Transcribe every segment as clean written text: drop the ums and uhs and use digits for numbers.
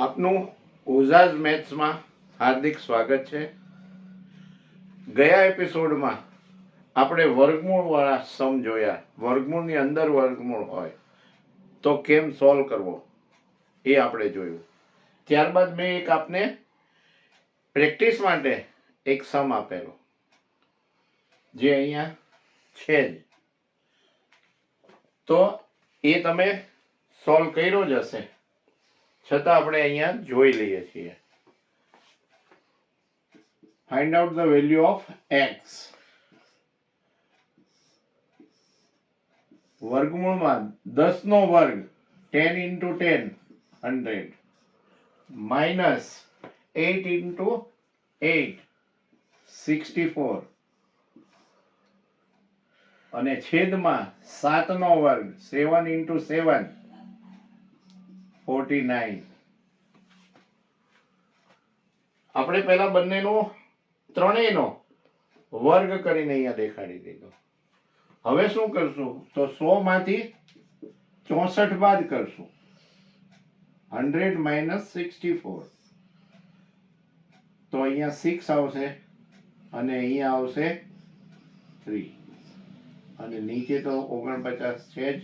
આપનું ઓઝાઝ મેથ્સમાં હાર્દિક સ્વાગત છે. ગયા એપિસોડમાં આપણે વર્ગમૂળવાળા સમ જોયા. વર્ગમૂળની અંદર વર્ગમૂળ હોય તો કેમ સોલ્વ કરવો એ આપણે જોયું. ત્યારબાદ મેં એક આપને પ્રેક્ટિસ માટે એક સમ આપેલો જે અહીંયા છે જ, તો એ તમે સોલ્વ કર્યો જ હશે, છતાં આપણે અહીંયા જોઈ લઈએ છીએ. Find out the value of x. વર્ગમૂળમાં 10 નો વર્ગ 10 into 10 100 માઇનસ 8 into 8 64 અને છેદમાં 7 નો વર્ગ 7 into 7 49. આપણે પહેલા બંનેનો ત્રણેયનો વર્ગ કરીને અહીંયા દેખાડી દીધો. હવે શું કરશું તો 100 માંથી 64 બાદ કરશું. 100 minus 64 તો અહીંયા 6 આવશે અને અહીંયા આવશે 3 અને નીચે તો 49 છે જ.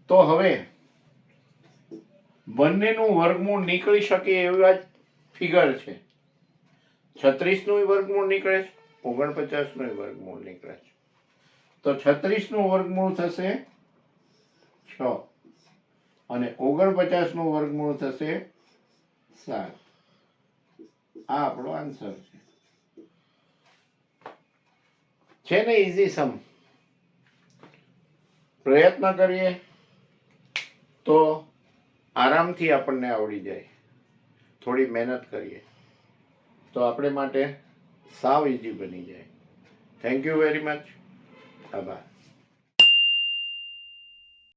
તો હવે બંનેનું વર્ગમૂળ નીકળી શકે એવા જ ફિગર છે. 36 નું વર્ગમૂળ નીકળે છે, 49 નું વર્ગમૂળ નીકળે છે. તો 36 નું વર્ગમૂળ થશે 6 અને 49 નું વર્ગમૂળ થશે 7. આ આપણો આન્સર છે ને ઈઝી સમ. પ્રયત્ન કરીએ તો આરામથી આપણને આવડી જાય. થોડી મહેનત કરીએ તો આપણે માટે સાવ ઈઝી બની જાય. Thank you very much. આભાર.